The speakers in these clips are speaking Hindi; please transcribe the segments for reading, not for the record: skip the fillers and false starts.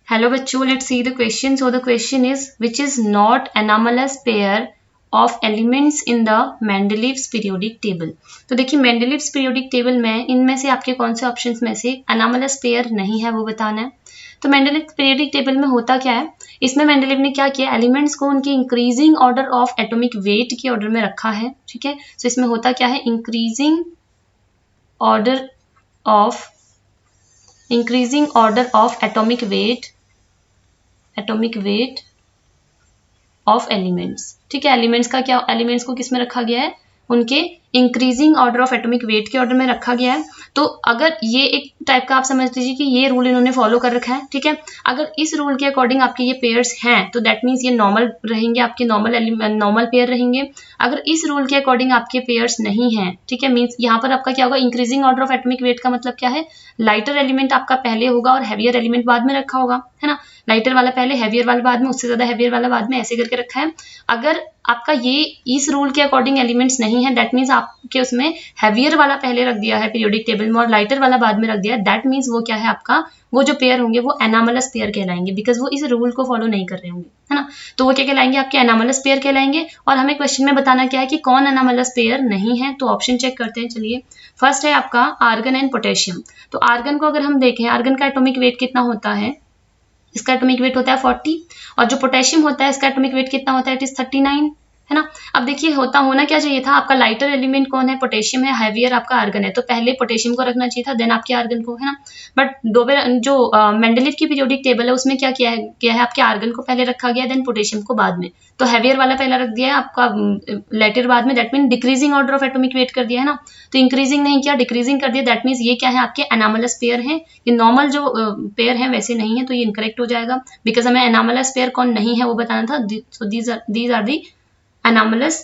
हेलो बच्चों, let's see the question. So the question is which is not anomalous pair of elements in the Mendeleev's periodic table. तो देखिए मेंडलीव्स पीरियोडिक टेबल में इनमें से आपके कौन से ऑप्शंस में से एनामलस पेयर नहीं है वो बताना है. तो मेंडलीव पीरियोडिक टेबल में होता क्या है, इसमें मेंडलीव ने क्या किया, एलिमेंट्स को उनके increasing order of atomic weight के ऑर्डर में रखा है. ठीक है, सो इसमें होता क्या है, increasing order of atomic weight of elements. ठीक है, एलिमेंट्स का क्या, एलिमेंट्स को किस में रखा गया है, उनके increasing order of atomic weight के ऑर्डर में रखा गया है. तो अगर ये एक टाइप का आप समझ लीजिए कि ये रूल इन्होंने फॉलो कर रखा है. ठीक है, अगर इस रूल के अकॉर्डिंग आपके ये पेयर्स हैं तो दैट मीन्स ये नॉर्मल रहेंगे, आपके नॉर्मल पेयर रहेंगे. अगर इस रूल के अकॉर्डिंग आपके पेयर्स नहीं हैं, ठीक है, मीन्स यहाँ पर आपका क्या होगा, increasing order of atomic weight का मतलब क्या है, लाइटर एलिमेंट आपका पहले होगा और हैवियर एलिमेंट बाद में रखा होगा, है ना. लाइटर वाला पहले, हैवियर वाला बाद में, उससे ज्यादा हैवियर वाला बाद में, ऐसे करके रखा है. अगर आपका ये इस रूल के अकॉर्डिंग एलिमेंट्स नहीं है, दैट मीन्स आपके उसमें हैवियर वाला पहले रख दिया है पीरियोडिक टेबल में और लाइटर वाला बाद में रख दिया है, दैट मीन्स वो क्या है, आपका वो जो पेयर होंगे वो एनामलस पेयर कहलाएंगे, बिकॉज वो इस रूल को फॉलो नहीं कर रहे होंगे, है ना. तो वो क्या कहलाएंगे, आपके एनामलस पेयर कहलाएंगे. और हमें क्वेश्चन में बताना क्या है कि कौन एनामलस पेयर नहीं है. तो ऑप्शन चेक करते हैं. चलिए, फर्स्ट है आपका आर्गन एंड पोटेशियम. तो आर्गन को अगर हम देखें, आर्गन का एटॉमिक वेट कितना होता है, इसका एटॉमिक वेट होता है 40. और जो पोटेशियम होता है इसका एटॉमिक वेट कितना होता है, इट इज 39, है ना. अब देखिए होना क्या चाहिए था, आपका लाइटर एलिमेंट कौन है, पोटेशियम है, हैवियर आपका आर्गन है, तो पहले पोटेशियम को रखना चाहिए था, देन आपके आर्गन को, है ना. बट जो मेंडलीव की पीरियोडिक टेबल है उसमें क्या किया है, आपके आर्गन को पहले रखा गया, देन पोटेशियम को बाद में. तो हैवियर वाला पहला रख दिया है आपका, लाइटर बाद में, that mean decreasing order of atomic weight कर दिया है ना. तो इंक्रीजिंग नहीं किया, डिक्रीजिंग कर दिया, दैट मीन्स ये क्या है, आपके एनामलस पेयर है. ये नॉर्मल जो पेयर है वैसे नहीं है, तो ये इनकरेक्ट हो जाएगा, बिकॉज हमें एनामलस पेयर कौन नहीं है वो बताना था. So these are the anomalous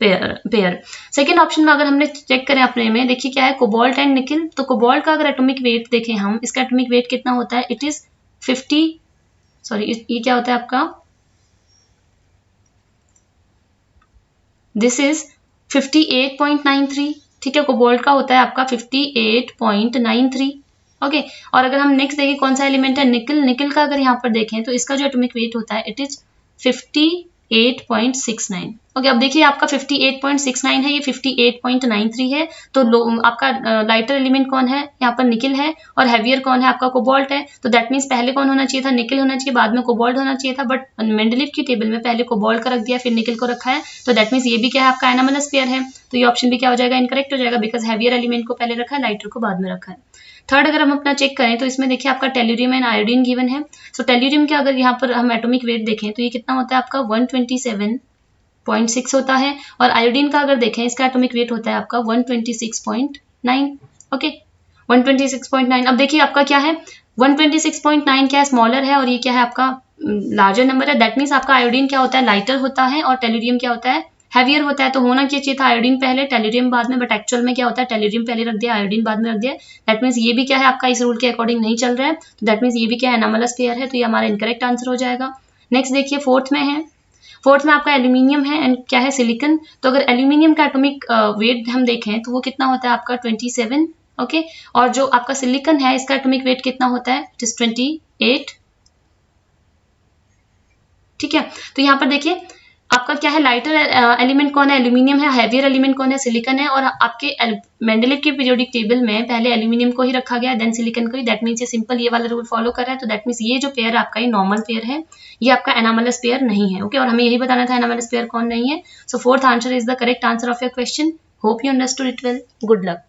pair. Second option में अगर हमने चेक करें अपने में, देखिए क्या है, कोबाल्ट एंड निकिल. तो कोबाल्ट का अगर एटॉमिक वेट देखें हम, इसका एटॉमिक वेट कितना होता है, इट इज 50, सॉरी ये क्या होता है आपका, दिस इज 58.93. ठीक है, कोबाल्ट का होता है आपका 58.93. ओके, और अगर हम नेक्स्ट देखें कौन सा एलिमेंट है, निकल का अगर यहाँ पर देखें तो इसका जो एटॉमिक वेट होता है इट इज 58.69. ओके, अब देखिए आपका 58.69 है, ये 58.93 है. तो आपका लाइटर एलिमेंट कौन है, यहाँ पर निकिल है, और हैवियर कौन है, आपका कोबाल्ट है. तो दैट मीन्स पहले कौन होना चाहिए था, निकिल होना चाहिए, बाद में कोबाल्ट होना चाहिए था. बट मेंडलीव की टेबल में पहले कोबाल्ट का रख दिया, फिर निकिल को रखा है. तो दैट मीन्स ये भी क्या है, आपका एनामलस पेयर है. तो ये ऑप्शन भी क्या हो जाएगा, इनकरेक्ट हो जाएगा, बिकॉज हैवियर एलिमेंट को पहले रखा है, लाइटर को बाद में रखा है. थर्ड अगर हम अपना चेक करें तो इसमें देखिए आपका टेल्यूरियम एंड आयोडीन गिवन है. सो टेल्यूरियम का अगर यहाँ पर हम एटॉमिक वेट देखें तो ये कितना होता है आपका 127.6 होता है. और आयोडीन का अगर देखें इसका एटॉमिक वेट होता है आपका 126.9. ओके, 126.9. अब देखिए आपका क्या है, 126.9 क्या है, स्मॉलर है, और ये क्या है आपका लार्जर नंबर है. दैट मीन्स आपका आयोडीन क्या होता है, लाइटर होता है, और टेल्यूरियम क्या होता है, हैवियर होता है. तो होना क्या चाहिए था, आयोडीन पहले टेल्यूरियम बाद में, बट एक्चुअल में क्या होता है, टेल्यूरियम पहले रख दिया, आयोडीन बाद में रख दिया. दैट मीन्स ये भी क्या है आपका इस रूल के अकॉर्डिंग नहीं चल रहा है. तो दैट मीन्स ये भी क्या है, एनामलस पेयर है. तो ये हमारा इनकरेक्ट आंसर हो जाएगा. नेक्स्ट देखिए फोर्थ में है, फोर्थ में आपका एल्यूमिनियम है एंड क्या है, सिलिकन. तो अगर एल्यूमिनियम का एटॉमिक वेट हम देखें तो वो कितना होता है आपका 27. ओके, और जो आपका सिलिकन है इसका एटॉमिक वेट कितना होता है, इट इज 28. ठीक है, तो यहाँ पर देखिए आपका क्या है, लाइटर एलिमेंट कौन है, एल्यूमिनियम है, हैवियर एलिमेंट कौन है, सिलिकन है. और आपके मेंडलीव की पीरियोडिक टेबल में पहले एल्यूमिनियम को ही रखा गया, देन सिलिकन को ही. दैट मीन्स ये सिंपल ये वाला रूल फॉलो कर रहा है. तो दैट मीन्स ये जो पेयर आपका ये नॉर्मल पेयर है, ये आपका एनामलस पेयर नहीं है. ओके, और हमें यही बताना था एनामलस पेयर कौन नहीं है. So fourth answer is the correct answer of your question. Hope you understood it well. Good luck.